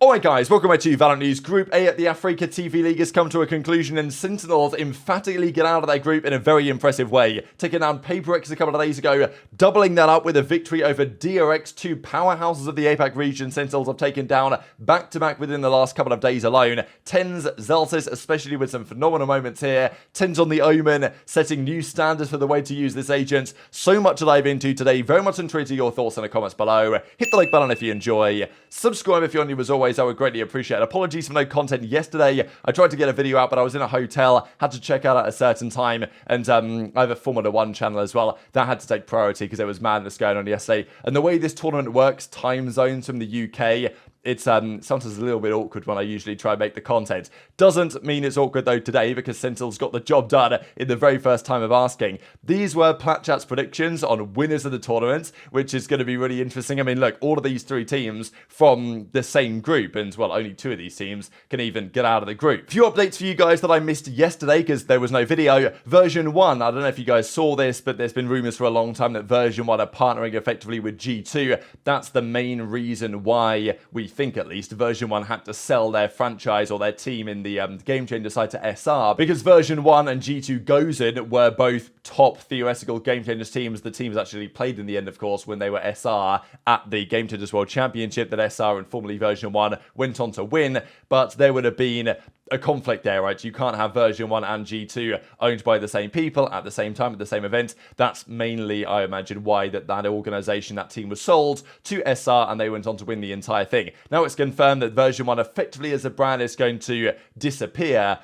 Alright guys, welcome back to VALORANT News. Group A at the Africa TV League has come to a conclusion and Sentinels emphatically get out of their group in a very impressive way. Taking down PaperX a couple of days ago, doubling that up with a victory over DRX, two powerhouses of the APAC region. Sentinels have taken down back-to-back within the last couple of days alone. TenZ Omen, especially with some phenomenal moments here. TenZ Omen setting new standards for the way to use this agent. So much to dive into today. Very much intrigued to your thoughts in the comments below. Hit the like button if you enjoy. Subscribe if you're new as always. I would greatly appreciate it. Apologies for no content yesterday. I tried to get a video out, but I was in a hotel, had to check out at a certain time, and I have a Formula 1 channel as well. That had to take priority because there was madness going on yesterday. And the way this tournament works, time zones from the UK, it's sometimes a little bit awkward when I usually try and make the content. Doesn't mean it's awkward though today because Sentinels got the job done in the very first time of asking. These were Platchat's predictions on winners of the tournament, which is going to be really interesting. I mean, look, all of these three teams from the same group, and well, only two of these teams can even get out of the group. Few updates for you guys that I missed yesterday because there was no video. Version 1, I don't know if you guys saw this, but there's been rumors for a long time that Version 1 are partnering effectively with G2. That's the main reason why we think at least Version 1 had to sell their franchise or their team in the Game Changer side to SR because Version 1 and G2 Gozen were both top theoretical Game Changers teams. The teams actually played in the end, of course, when they were SR at the Game Changers World Championship that SR and formerly Version 1 went on to win, but there would have been a conflict there, right? You can't have Version 1 and G2 owned by the same people at the same time at the same event. That's mainly, I imagine, why that organization, that team was sold to SR and they went on to win the entire thing. Now it's confirmed that Version 1 effectively as a brand is going to disappear,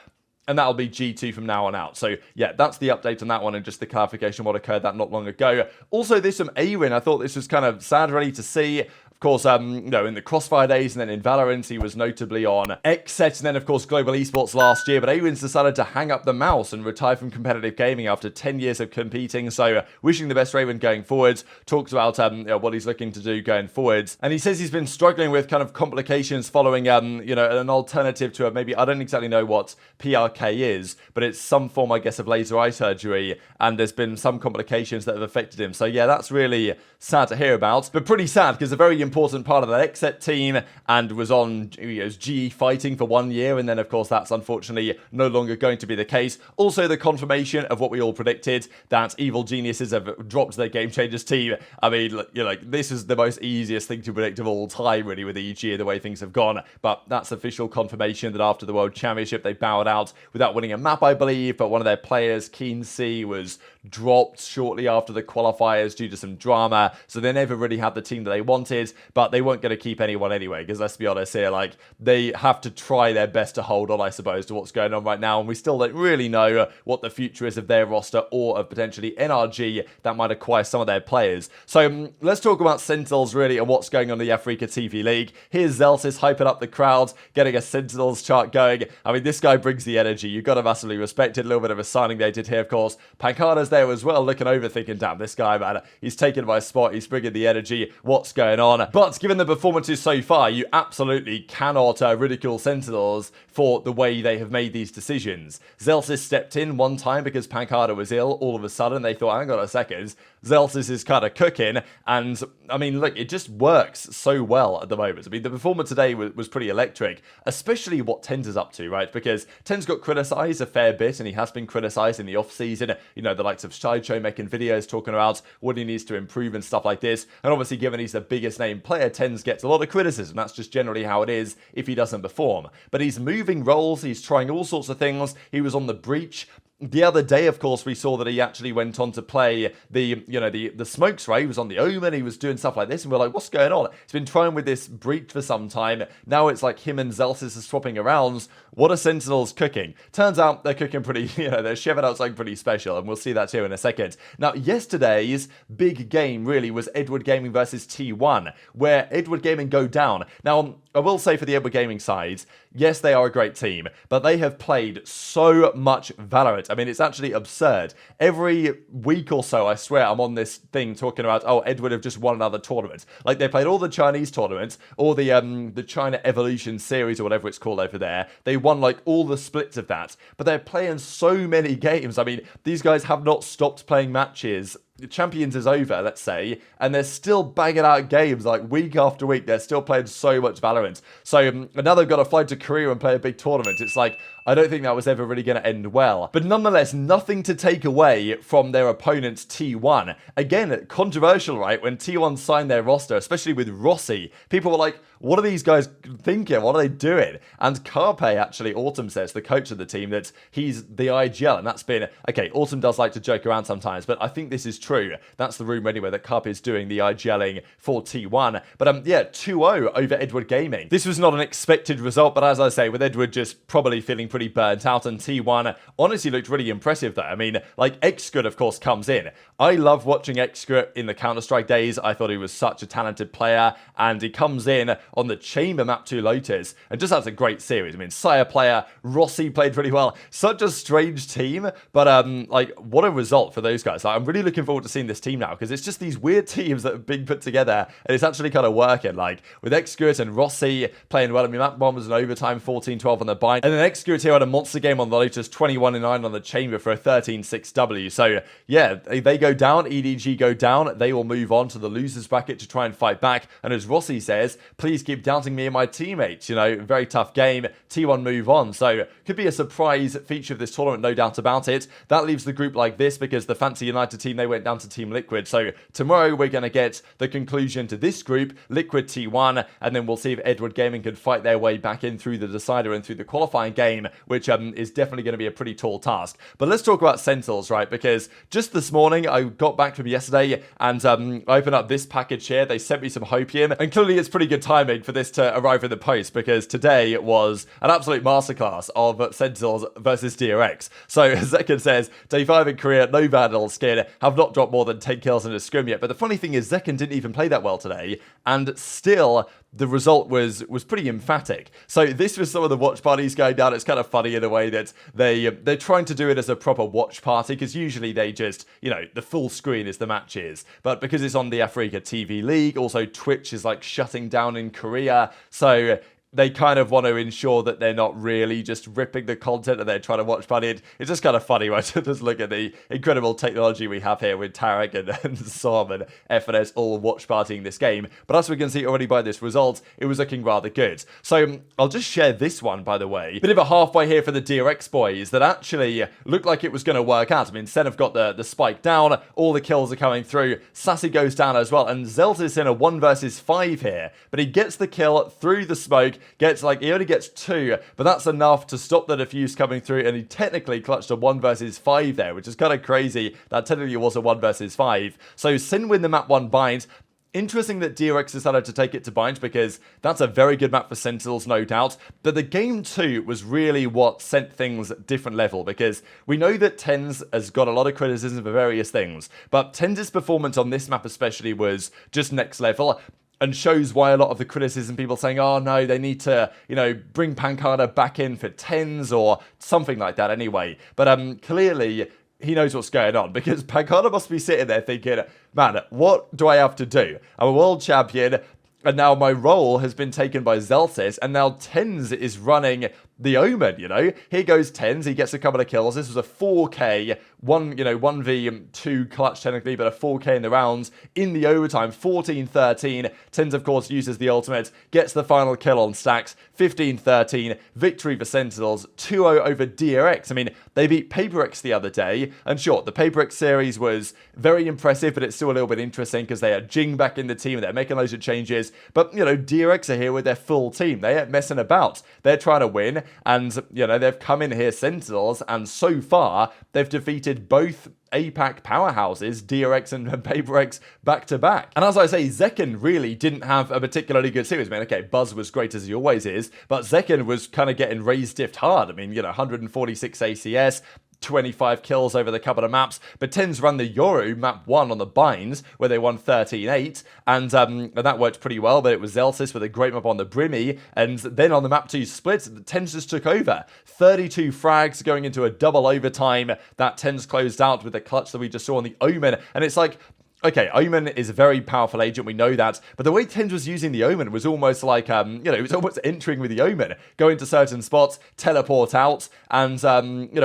and that'll be G2 from now on out. So yeah, that's the update on that one and just the clarification what occurred that not long ago. Also, there's some A-Win. I thought this was kind of sad really to see. Of course, in the Crossfire days and then in VALORANT, he was notably on XSET and then, of course, Global Esports last year. But A-Win's decided to hang up the mouse and retire from competitive gaming after 10 years of competing. So wishing the best for A-Win going forwards. Talks about what he's looking to do going forwards. And he says he's been struggling with kind of complications following, an alternative to maybe, I don't exactly know what PRK is, but it's some form, I guess, of laser eye surgery. And there's been some complications that have affected him. So yeah, that's really sad to hear about. But pretty sad because a very important part of that XSET team and was on GE fighting for 1 year, and then of course that's unfortunately no longer going to be the case. Also the confirmation of what we all predicted, that Evil Geniuses have dropped their Game Changers team. I mean, this is the most easiest thing to predict of all time really with EG, the way things have gone, but that's official confirmation that after the World Championship they bowed out without winning a map, I believe, but one of their players, Keen C, was dropped shortly after the qualifiers due to some drama, so they never really had the team that they wanted. But they weren't going to keep anyone anyway, because let's be honest here, they have to try their best to hold on, I suppose, to what's going on right now, and we still don't really know what the future is of their roster or of potentially NRG that might acquire some of their players. So let's talk about Sentinels really and what's going on in the Africa TV League. Here's Zelsis hyping up the crowd, getting a Sentinels chart going. I mean, this guy brings the energy. You've got to massively respect it. A little bit of a signing they did here, of course. Pancada's there as well, looking over, thinking, damn, this guy, man, he's taking my spot. He's bringing the energy. What's going on? But given the performances so far, you absolutely cannot ridicule Sentinels for the way they have made these decisions. Zelsis stepped in one time because Pancada was ill. All of a sudden, they thought, hang on a second, Zelsis is kind of cooking. And, I mean, look, it just works so well at the moment. I mean, the performance today was pretty electric, especially what TenZ is up to, right? Because TenZ got criticised a fair bit, and he has been criticised in the off-season. The likes of Sideshow making videos talking about what he needs to improve and stuff like this. And obviously, given he's the biggest name player, TenZ gets a lot of criticism. That's just generally how it is if he doesn't perform. But he's moving roles. He's trying all sorts of things. He was on the Breach the other day, of course, we saw that he actually went on to play the smokes, right? He was on the Omen, he was doing stuff like this, and we're like, what's going on? He's been trying with this Breach for some time. Now it's like him and Zelsis are swapping around. What are Sentinels cooking? Turns out they're cooking pretty, they're chefing out something pretty special, and we'll see that here in a second. Now, yesterday's big game really was Edward Gaming versus T1, where Edward Gaming go down. Now, I will say for the Edward Gaming side, yes, they are a great team, but they have played so much VALORANT. I mean, it's actually absurd. Every week or so, I swear, I'm on this thing talking about, oh, Edward have just won another tournament. Like, they played all the Chinese tournaments, or the China Evolution Series, or whatever it's called over there. They won, like, all the splits of that. But they're playing so many games. I mean, these guys have not stopped playing matches Champions is over, let's say, and they're still banging out games like week after week. They're still playing so much Valorant. So now they've got to fly to Korea and play a big tournament. It's like, I don't think that was ever really going to end well. But nonetheless, nothing to take away from their opponent's T1. Again, controversial, right? When T1 signed their roster, especially with Rossi, people were like, what are these guys thinking? What are they doing? And Carpe, actually, Autumn says, the coach of the team, that he's the IGL. And that's been, okay, Autumn does like to joke around sometimes, but I think this is true. That's the rumor anyway, that Carpe is doing the IGLing for T1. But yeah, 2-0 over Edward Gaming. This was not an expected result, but as I say, with Edward just probably feeling pretty burnt out, and T1 honestly looked really impressive though. I mean, like, Xscud of course comes in. I love watching Xscud in the Counter-Strike days. I thought he was such a talented player, and he comes in on the Chamber map to Lotus and just has a great series. I mean, Sire player, Rossi played really well. Such a strange team, but like, what a result for those guys. Like, I'm really looking forward to seeing this team now, because it's just these weird teams that have been put together, and it's actually kind of working. Like, with Xscud and Rossi playing well. I mean, map 1 was an overtime, 14-12 on the bind, and then Xscud here had a monster game on the Lotus, 21-9 on the Chamber for a 13-6W. So yeah, they go down, EDG go down, they will move on to the losers bracket to try and fight back. And as Rossi says, please keep doubting me and my teammates. You know, very tough game. T1 move on. So could be a surprise feature of this tournament, no doubt about it. That leaves the group like this, because the Fancy United team, they went down to Team Liquid. So tomorrow we're going to get the conclusion to this group, Liquid T1, and then we'll see if Edward Gaming can fight their way back in through the decider and through the qualifying game, which is definitely going to be a pretty tall task. But let's talk about Sentinels, right? Because just this morning, I got back from yesterday, and I opened up this package here. They sent me some hopium, and clearly it's pretty good timing for this to arrive in the post, because today was an absolute masterclass of Sentinels versus DRX. So Zekin says, day 5 in Korea, no Vandal skin, have not dropped more than 10 kills in a scrim yet. But the funny thing is, Zekin didn't even play that well today, and still the result was pretty emphatic. So this was some of the watch parties going down. It's kind of funny in a way that they're trying to do it as a proper watch party, because usually they just, you know, the full screen is the matches. But because it's on the Africa TV League, also Twitch is like shutting down in Korea. So they kind of want to ensure that they're not really just ripping the content that they're trying to watch party. It's just kind of funny, right, to just look at the incredible technology we have here with Tarek and Som and FNS all watch partying this game. But as we can see already by this result, it was looking rather good. So I'll just share this one, by the way. Bit of a halfway here for the DRX boys that actually looked like it was going to work out. I mean, Sen have got the spike down, all the kills are coming through, Sassy goes down as well, and Zeltis in a 1 versus 5 here. But he gets the kill through the smoke, he only gets 2, but that's enough to stop the defuse coming through, and he technically clutched a 1 versus 5 there, which is kind of crazy. That technically was a 1 versus 5. So Sin win the map 1 bind. Interesting that DRX decided to take it to bind, because that's a very good map for Sentinels, no doubt. But the game 2 was really what sent things at different level, because we know that TenZ has got a lot of criticism for various things, but TenZ's performance on this map especially was just next level, and shows why a lot of the criticism, people saying, oh no, they need to, you know, bring Pancada back in for TenZ or something like that anyway. But clearly he knows what's going on, because Pancada must be sitting there thinking, man, what do I have to do? I'm a world champion, and now my role has been taken by Zeltis, and now TenZ is running the Omen, you know. Here goes TenZ, he gets a couple of kills. This was a 4K, 1v2 clutch technically, but a 4K in the rounds, in the overtime, 14-13. TenZ, of course, uses the ultimate, gets the final kill on Stacks, 15-13, victory for Sentinels, 2-0 over DRX. I mean, they beat PaperX the other day, and sure, the PaperX series was very impressive, but it's still a little bit interesting, because they had Jing back in the team, they're making loads of changes, but, you know, DRX are here with their full team. They ain't messing about. They're trying to win, and, you know, they've come in here, Sentinels, and so far, they've defeated both APAC powerhouses, DRX and PaperX, back to back. And as I say, Zekin really didn't have a particularly good series. I mean, okay, Buzz was great as he always is, but Zekin was kind of getting raised stiffed hard. I mean, you know, 146 ACS, 25 kills over the couple of maps, but TenZ run the Yoru map 1 on the binds, where they won 13-8, and that worked pretty well, but it was Zelsis with a great map on the Brimmy, and then on the map 2 split, TenZ just took over. 32 frags going into a double overtime that TenZ closed out with the clutch that we just saw on the Omen, and it's like, Okay, Omen is a very powerful agent, we know that, but the way TenZ was using the Omen was almost like, it was almost entering with the Omen, going to certain spots, teleport out, and,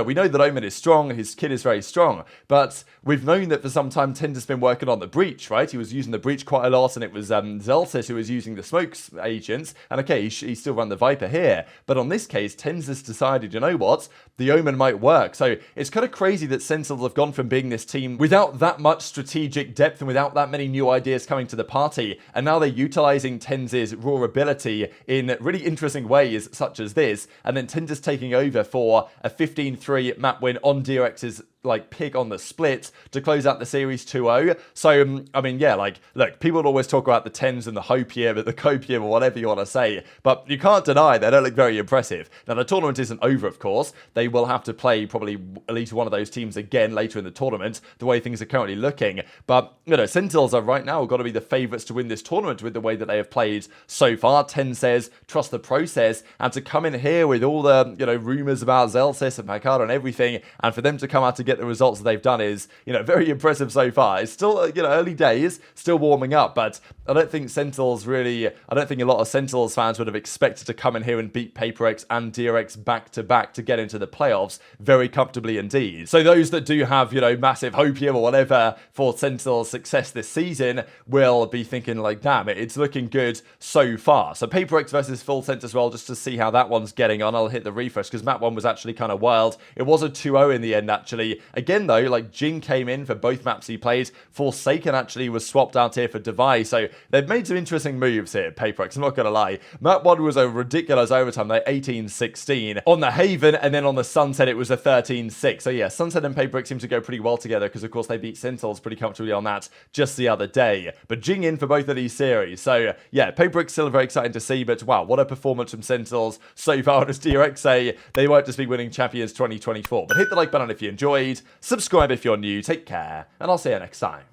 we know that Omen is strong, his kit is very strong, but we've known that for some time TenZ has been working on the Breach, right? He was using the Breach quite a lot, and it was Xelsis who was using the Smokes agents, and okay, he still run the Viper here, but on this case, TenZ has decided, you know what, the Omen might work, so it's kind of crazy that Sentinels have gone from being this team without that much strategic depth and without that many new ideas coming to the party, and now they're utilizing TenZ's raw ability in really interesting ways such as this, and then TenZ is taking over for a 15-3 map win on DRX's pick on the split to close out the series 2-0. So, look, people would always talk about the TenZ and the Hopium, the Copium, or whatever you want to say, but you can't deny they don't look very impressive. Now, the tournament isn't over, of course. They will have to play probably at least one of those teams again later in the tournament, the way things are currently looking. But, Sentinels are right now got to be the favourites to win this tournament with the way that they have played so far. TenZ says, trust the process, and to come in here with all the, rumours about Xelsis and Picard and everything, and for them to come out to get the results that they've done is, very impressive so far. It's still, early days, still warming up, but I don't think a lot of Sentinels fans would have expected to come in here and beat PaperX and DRX back-to-back to get into the playoffs very comfortably indeed. So those that do have, massive hopium or whatever for Sentinels' success this season will be thinking like, damn, it's looking good so far. So PaperX versus Full Sense as well, just to see how that one's getting on. I'll hit the refresh because map 1 was actually kind of wild. It was a 2-0 in the end, actually. Again, though, Jing came in for both maps he played. Forsaken actually was swapped out here for Device. So they've made some interesting moves here, PaperX, I'm not going to lie. Map 1 was a ridiculous overtime, though, 18-16. On the Haven, and then on the Sunset, it was a 13-6. So yeah, Sunset and PaperX seem to go pretty well together because, of course, they beat Sentinels pretty comfortably on that just the other day. But Jing in for both of these series. So yeah, PaperX still very exciting to see, but wow, what a performance from Sentinels so far. As DRX say, they won't just be winning Champions 2024. But hit the like button if you enjoyed, subscribe if you're new, take care, and I'll see you next time.